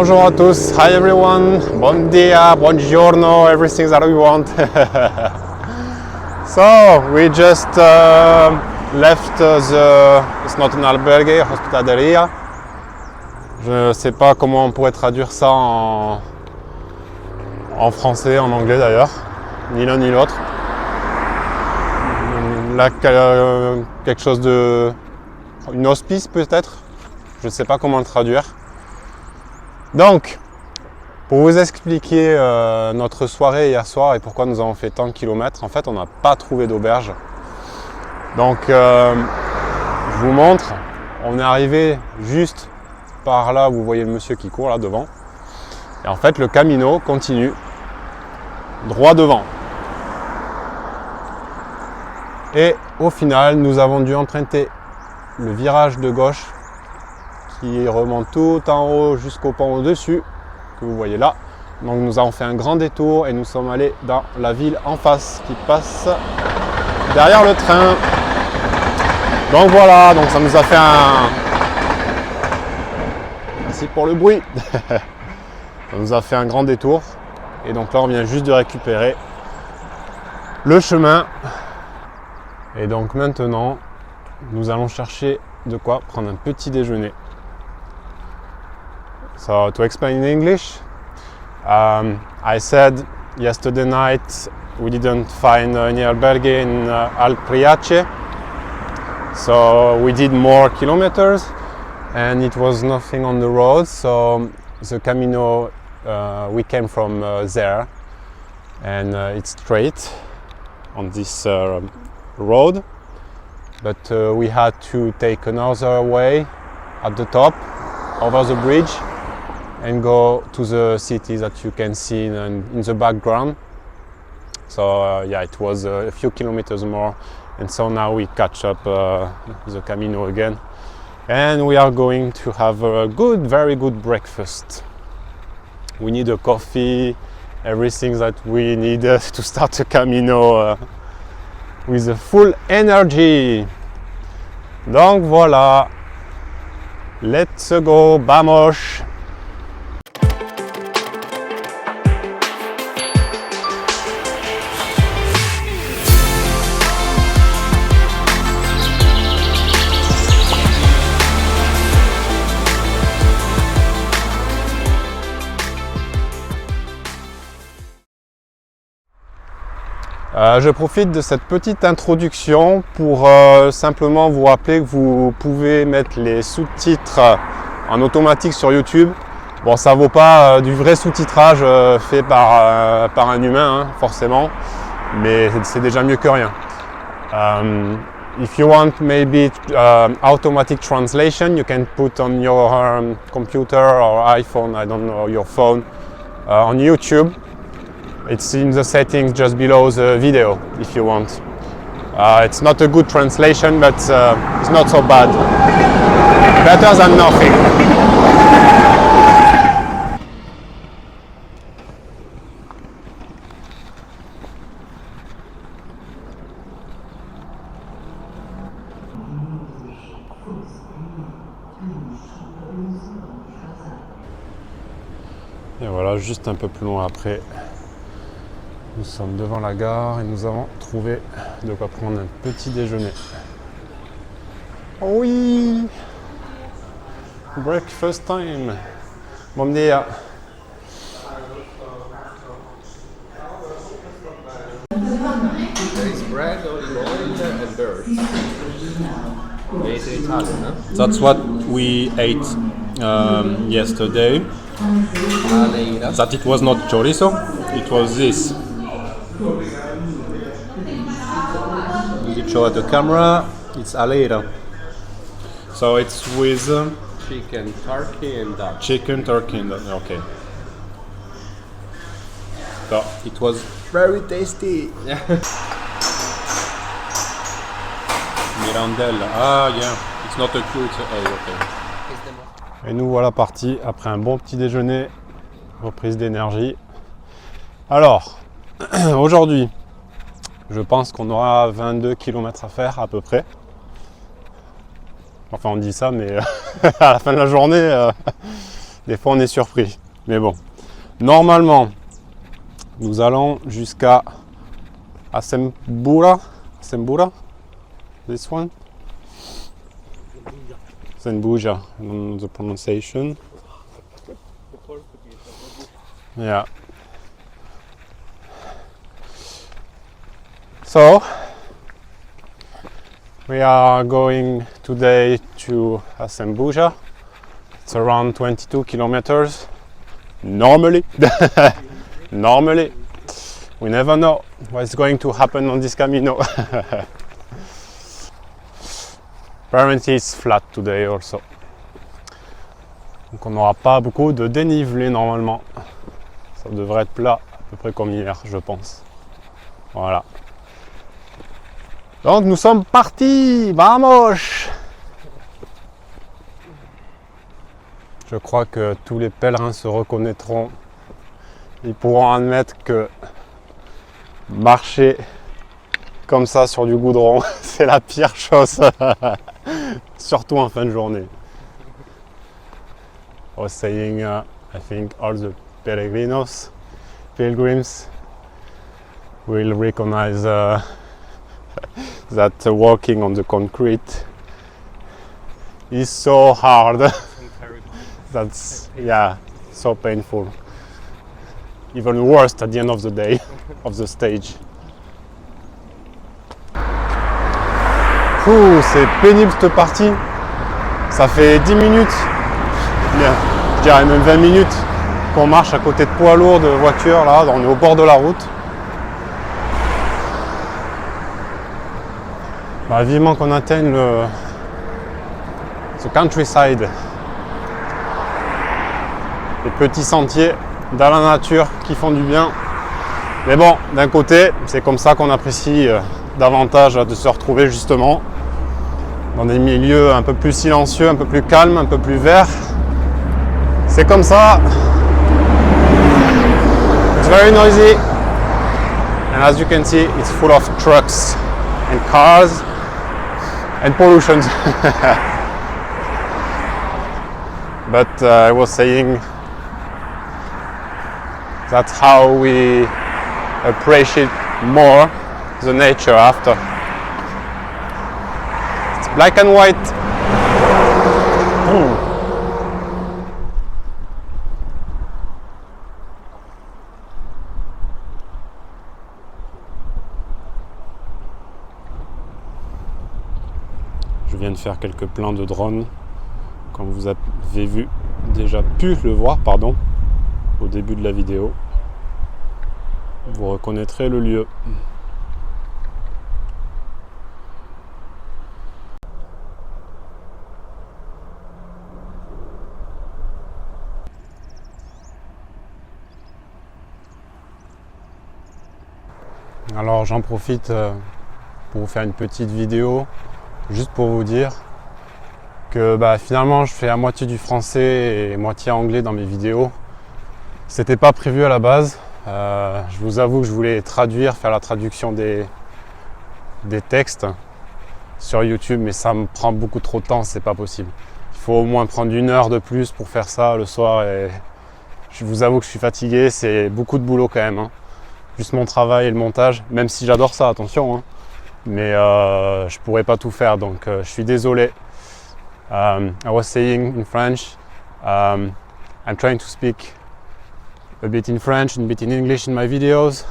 Bonjour à tous, hi everyone, bon dia, buongiorno, everything that we want. So, we just left it's not an albergue, hospitaleria. Je ne sais pas comment on pourrait traduire ça en français, en anglais d'ailleurs, ni l'un ni l'autre. Là, quelque chose de... une hospice peut-être, je ne sais pas comment le traduire. Donc, pour vous expliquer notre soirée hier soir et pourquoi nous avons fait tant de kilomètres, en fait on n'a pas trouvé d'auberge. Donc, je vous montre, on est arrivé juste par là, vous voyez le monsieur qui court là devant. Et en fait le Camino continue droit devant. Et au final, nous avons dû emprunter le virage de gauche qui remonte tout en haut jusqu'au pont au-dessus, que vous voyez là. Donc nous avons fait un grand détour et nous sommes allés dans la ville en face qui passe derrière le train. Donc voilà, donc ça nous a fait un... Merci pour le bruit. Ça nous a fait un grand détour. Et donc là on vient juste de récupérer le chemin. Et donc maintenant, nous allons chercher de quoi prendre un petit déjeuner. So to explain in English, I said yesterday night we didn't find any albergue in Alpriace, so we did more kilometers and it was nothing on the road. So the Camino, we came from there, and it's straight on this road, but we had to take another way at the top over the bridge and go to the city that you can see in the background. So yeah, it was a few kilometers more, and so now we catch up the Camino again, and we are going to have a good, very good breakfast. We need a coffee, everything that we need to start the Camino with a full energy. Donc voilà, let's go, vamos! Je profite de cette petite introduction pour simplement vous rappeler que vous pouvez mettre les sous-titres en automatique sur YouTube. Bon, ça vaut pas du vrai sous-titrage fait par un humain, hein, forcément, mais c'est déjà mieux que rien. If you want maybe automatic translation, you can put on your computer or iPhone, I don't know, your phone, on YouTube. It's in the settings just below the video if you want. It's not a good translation, but it's not so bad. Better than nothing. Et voilà, juste un peu plus loin après. Nous sommes devant la gare et nous avons trouvé de quoi prendre un petit déjeuner. Oh oui! Breakfast time! Bon dia! There is bread, olive oil and birds. We ate in Italian, huh? That's what we ate yesterday. Aleira. That it was not chorizo, it was this. You can show at the camera, it's aleira. So it's with Chicken, turkey and duck. chicken, turkey, and okay. So it was very tasty. Mirandelle, ah yeah, it's not a Q, it's a A, okay. Et nous voilà partis après un bon petit déjeuner, reprise d'énergie. Alors, aujourd'hui, je pense qu'on aura 22 km à faire à peu près. Enfin, on dit ça, mais à la fin de la journée, Des fois on est surpris. Mais bon. Normalement, nous allons jusqu'à Asembura. Asembura? This one? Zembuja, the pronunciation. Yeah. So, we are going today to Asembuja. It's around 22 kilometers. Normally. Normally. We never know what's going to happen on this Camino. Apparently it's flat today also. Donc on n'aura pas beaucoup de dénivelé normalement. Ça devrait être plat à peu près comme hier, je pense. Voilà. Donc nous sommes partis, vamos! Je crois que tous les pèlerins se reconnaîtront. Ils pourront admettre que marcher comme ça sur du goudron, c'est la pire chose. Surtout en fin de journée. I was saying, I think all the pilgrims will recognize that walking on the concrete is so hard. That's, yeah, so painful. Even worse at the end of the day, of the stage. C'est pénible cette partie. Ça fait 10 minutes, bien, je dirais même 20 minutes qu'on marche à côté de poids lourds, de voitures. Là, on est au bord de la route. Bah, vivement qu'on atteigne le countryside. Les petits sentiers dans la nature qui font du bien. Mais bon, d'un côté, c'est comme ça qu'on apprécie davantage de se retrouver justement dans des milieux un peu plus silencieux, un peu plus calmes, un peu plus verts. C'est comme ça. It's very noisy. And as you can see, it's full of trucks and cars and pollution. But I was saying that's how we appreciate more the nature after. It's black and white. Je viens de faire quelques plans de drone, comme vous avez déjà pu le voir, pardon, au début de la vidéo. Vous reconnaîtrez le lieu. Alors j'en profite pour vous faire une petite vidéo, juste pour vous dire que finalement je fais à moitié du français et moitié anglais dans mes vidéos. C'était pas prévu à la base. Je vous avoue que je voulais traduire, faire la traduction des textes sur YouTube, mais ça me prend beaucoup trop de temps, c'est pas possible. Il faut au moins prendre 1 heure de plus pour faire ça le soir et je vous avoue que je suis fatigué, c'est beaucoup de boulot quand même. Hein. Juste mon travail et le montage, même si j'adore ça, attention, hein. Mais je pourrais pas tout faire, donc je suis désolé. I was saying in French, I'm trying to speak a bit in French and a bit in English in my videos.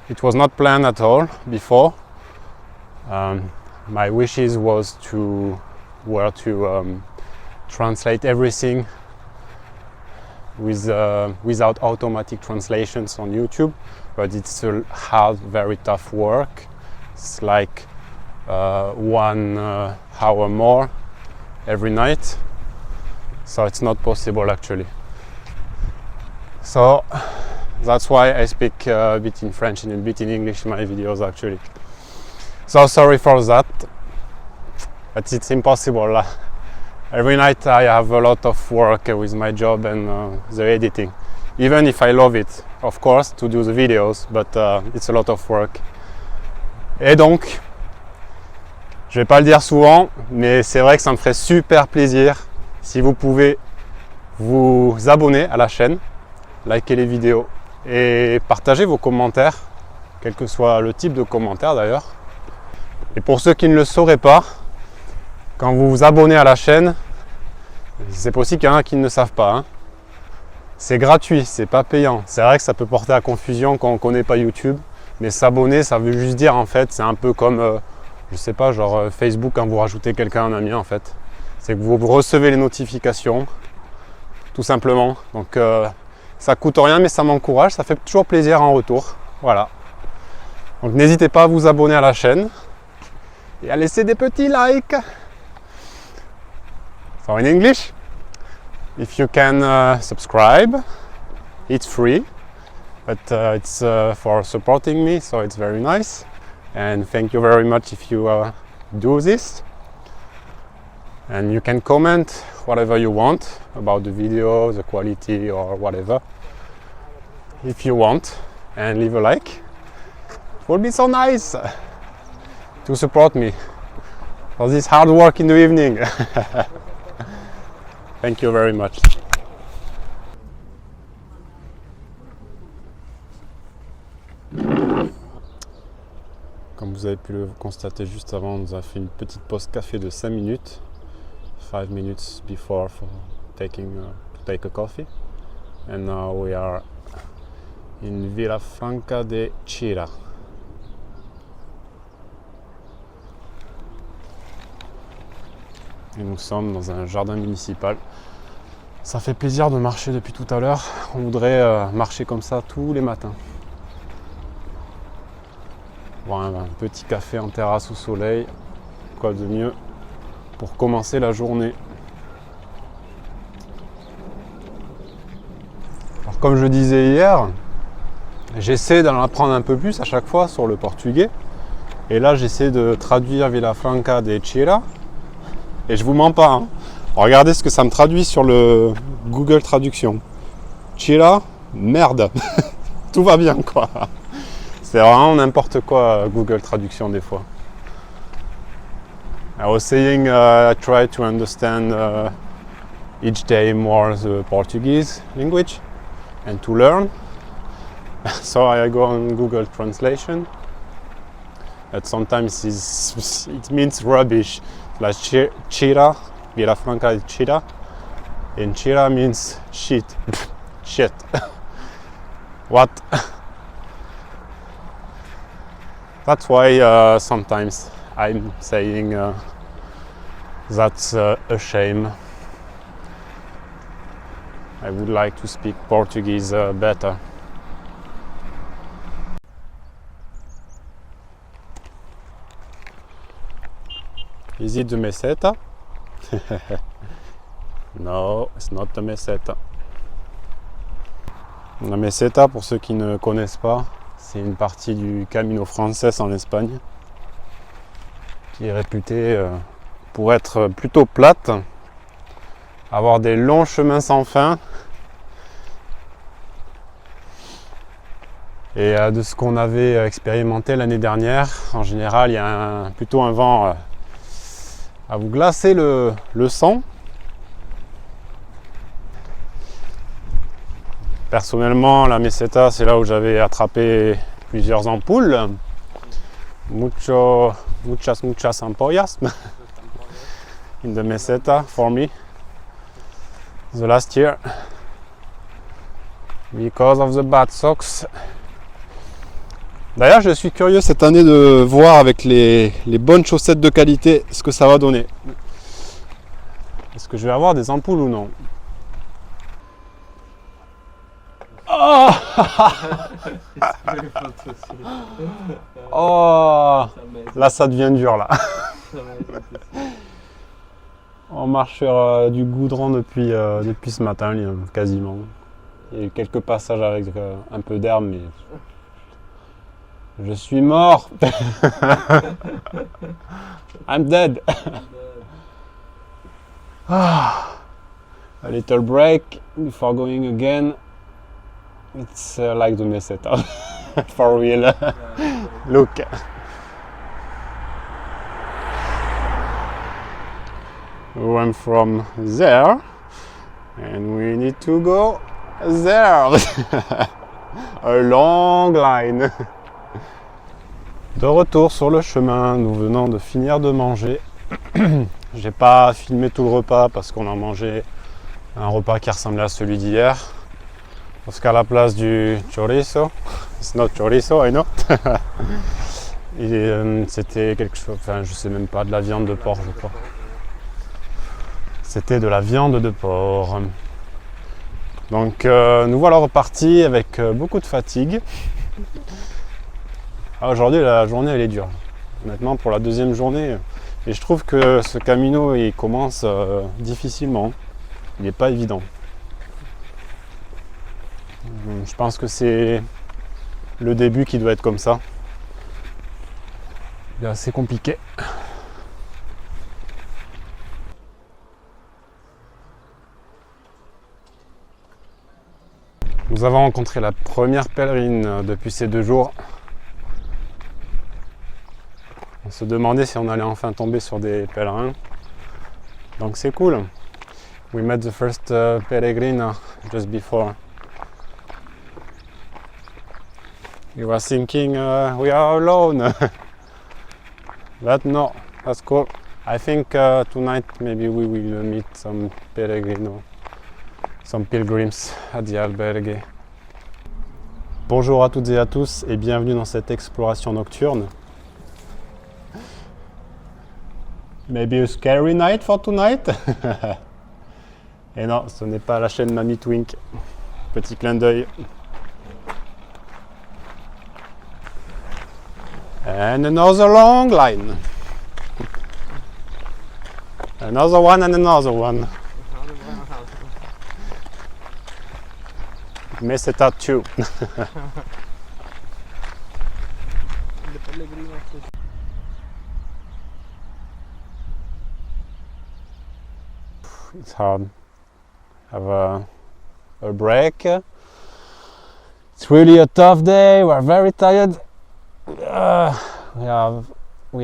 It was not planned at all before. My wishes were to translate everything without automatic translations on YouTube, but it's a hard, very tough work. It's like 1 hour more every night, so it's not possible actually. So that's why I speak a bit in French and a bit in English in my videos actually. So sorry for that, but it's impossible. Every night I have a lot of work with my job and the editing. Even if I love it, of course, to do the videos, but it's a lot of work. Et donc, je vais pas le dire souvent, mais c'est vrai que ça me ferait super plaisir si vous pouvez vous abonner à la chaîne, likez les vidéos et partagez vos commentaires, quel que soit le type de commentaire d'ailleurs. Et pour ceux qui ne le sauraient pas, quand vous vous abonnez à la chaîne, c'est possible qu'il y en a qui ne le savent pas, hein. C'est gratuit, c'est pas payant. C'est vrai que ça peut porter à confusion quand on ne connaît pas YouTube, mais s'abonner, ça veut juste dire en fait, c'est un peu comme, je sais pas, genre Facebook quand vous rajoutez quelqu'un en ami en fait. C'est que vous recevez les notifications, tout simplement. Donc ça coûte rien, mais ça m'encourage, ça fait toujours plaisir en retour. Voilà. Donc n'hésitez pas à vous abonner à la chaîne et à laisser des petits likes. So in English, if you can subscribe, it's free, but it's for supporting me, so it's very nice. And thank you very much if you do this. And you can comment whatever you want about the video, the quality or whatever, if you want, and leave a like. It would be so nice to support me for this hard work in the evening. Thank you very much. Comme vous avez pu le constater juste avant, on nous a fait une petite pause café de 5 minutes. 5 minutes before for to take a coffee. And now we are in Villafranca de Chira. Et nous sommes dans un jardin municipal. Ça fait plaisir de marcher depuis tout à l'heure. On voudrait marcher comme ça tous les matins. Bon, un petit café en terrasse au soleil, quoi de mieux pour commencer la journée. Alors, comme je disais hier, j'essaie d'en apprendre un peu plus à chaque fois sur le portugais. Et là, j'essaie de traduire Villafranca de Chira. Et je vous mens pas, hein. Regardez ce que ça me traduit sur le Google Traduction. Chira, merde. Tout va bien, quoi. C'est vraiment n'importe quoi Google Traduction des fois. I was saying I try to understand each day more the Portuguese language and to learn. So I go on Google Translation. But sometimes it means rubbish. Like Chira, Villafranca is Chira, and Chira means shit. Shit. What? That's why sometimes I'm saying that's a shame. I would like to speak Portuguese better. Is it the meseta? No, it's not the meseta. La meseta, pour ceux qui ne connaissent pas, c'est une partie du Camino Frances en Espagne qui est réputée pour être plutôt plate, avoir des longs chemins sans fin. Et de ce qu'on avait expérimenté l'année dernière, en général, il y a plutôt un vent à vous glacer le sang. Personnellement, la meseta, c'est là où j'avais attrapé plusieurs ampoules. Muchas ampollas in the meseta for me the last year because of the bad socks. D'ailleurs, je suis curieux cette année de voir avec les bonnes chaussettes de qualité ce que ça va donner. Est-ce que je vais avoir des ampoules ou non? Oh, oh, là ça devient dur là. On marche sur du goudron depuis ce matin quasiment. Il y a eu quelques passages avec un peu d'herbe, mais je suis mort. I'm dead. A little break before going again. It's like the meseta. For real. Look. We went from there And we need to go there. A long line. De retour sur le chemin, nous venons de finir de manger. J'ai pas filmé tout le repas parce qu'on a mangé un repas qui ressemblait à celui d'hier. Parce qu'à la place du chorizo, it's not chorizo, I know. C'était quelque chose, enfin je sais même pas, de la viande de porc je crois. C'était de la viande de porc. Donc nous voilà repartis avec beaucoup de fatigue. Aujourd'hui la journée elle est dure. Honnêtement pour la deuxième journée, et je trouve que ce Camino il commence difficilement. Il n'est pas évident. Je pense que c'est le début qui doit être comme ça. Il est assez compliqué. Nous avons rencontré la première pèlerine depuis ces 2 jours. On se demandait si on allait enfin tomber sur des pèlerins. Donc c'est cool. We met the first peregrina just before. We were thinking we are alone. But no, that's cool. I think tonight maybe we will meet some peregrino, some pilgrims at the albergue. Bonjour à toutes et à tous et bienvenue dans cette exploration nocturne. Maybe a scary night for tonight. Et non, ce n'est pas la chaîne Mamie Twink. Petit clin d'œil. And another long line. Another one and another one. Meseta 2. It's hard. Have a break. It's really a tough day. We're very tired. We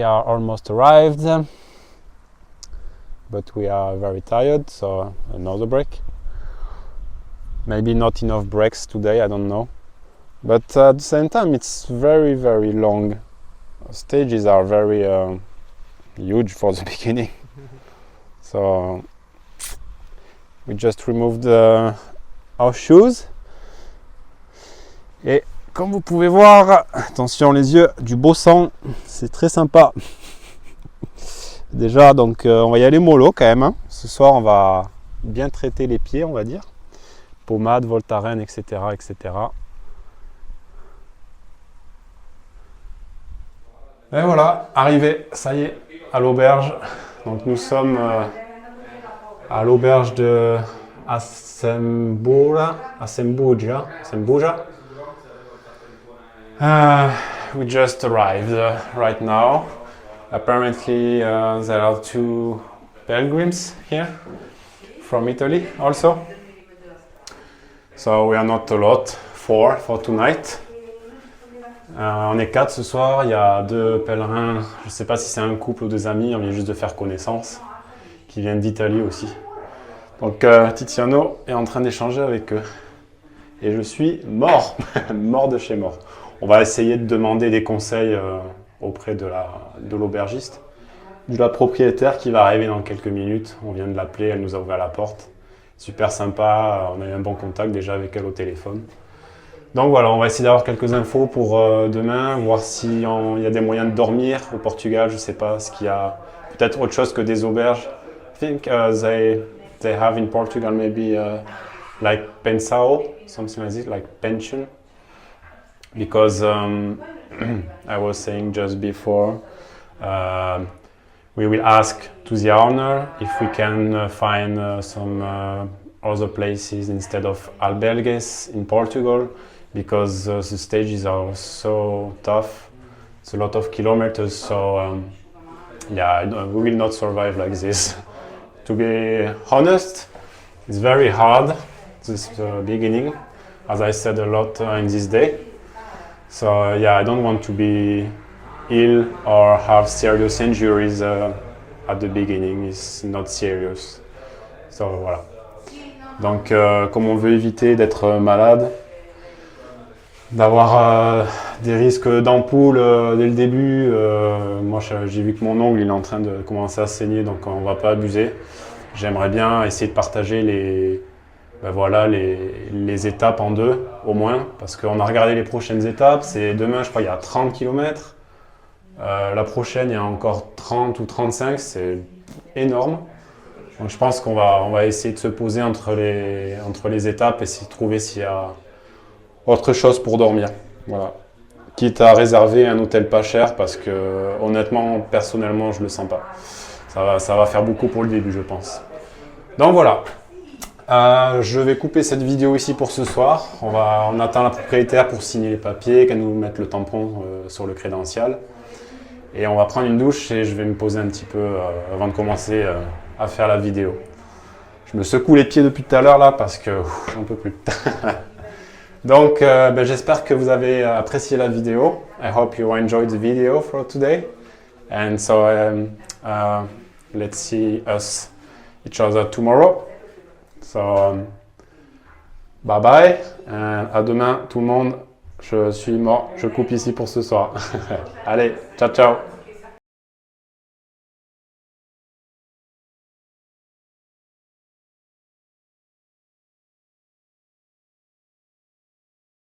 are almost arrived, but we are very tired. So another break. Maybe not enough breaks today. I don't know. But at the same time, it's very, very long. Stages are very huge for the beginning. So we just removed our shoes. Et comme vous pouvez voir, attention les yeux, du beau sang, c'est très sympa. Déjà, donc on va y aller mollo quand même. Hein. Ce soir, on va bien traiter les pieds, on va dire. Pommade, Voltaren, etc., etc. Et voilà, arrivé, ça y est, à l'auberge. Donc nous sommes à l'auberge de Asembuja. We just arrived right now. Apparently there are 2 pilgrims here from Italy also. So we are not a lot, 4 for tonight. On est 4 ce soir, il y a 2 pèlerins, je ne sais pas si c'est un couple ou des amis, on vient juste de faire connaissance, qui viennent d'Italie aussi. Donc Tiziano est en train d'échanger avec eux. Et je suis mort, mort de chez mort. On va essayer de demander des conseils auprès de l'aubergiste, de la propriétaire qui va arriver dans quelques minutes. On vient de l'appeler, elle nous a ouvert la porte. Super sympa, on a eu un bon contact déjà avec elle au téléphone. Donc voilà, on va essayer d'avoir quelques infos pour demain, voir s'il y a des moyens de dormir au Portugal. Je ne sais pas, ce qu'il y a peut-être autre chose que des auberges. I think they have in Portugal maybe like pensão, something like this, like pension. Because I was saying just before, we will ask to the owner if we can find some other places instead of albergues in Portugal, because the stages are so tough. It's a lot of kilometers, so yeah, we will not survive like this. To be honest, it's very hard, this beginning, as I said a lot in this day. So yeah, I don't want to be ill or have serious injuries at the beginning. It's not serious. So voilà. Donc comme on veut éviter d'être malade, d'avoir des risques d'ampoule dès le début, moi j'ai vu que mon ongle il est en train de commencer à saigner, donc on va pas abuser. J'aimerais bien essayer de partager les étapes en deux au moins, parce qu'on a regardé les prochaines étapes. C'est demain, je crois, il y a 30 km. La prochaine, il y a encore 30 ou 35, c'est énorme. Donc je pense qu'on va essayer de se poser entre les étapes et essayer de trouver s'il y a autre chose pour dormir. Voilà. Quitte à réserver un hôtel pas cher, parce que honnêtement, personnellement, je le sens pas. Ça va faire beaucoup pour le début, je pense. Donc voilà. Je vais couper cette vidéo ici pour ce soir. On attend la propriétaire pour signer les papiers, qu'elle nous mette le tampon sur le crédential. Et on va prendre une douche et je vais me poser un petit peu avant de commencer à faire la vidéo. Je me secoue les pieds depuis tout à l'heure là parce que j'en peux plus. Donc j'espère que vous avez apprécié la vidéo. I hope you enjoyed the video for today. And so let's see each other tomorrow. So bye bye. À demain tout le monde. Je suis mort. Je coupe ici pour ce soir. Allez, ciao ciao.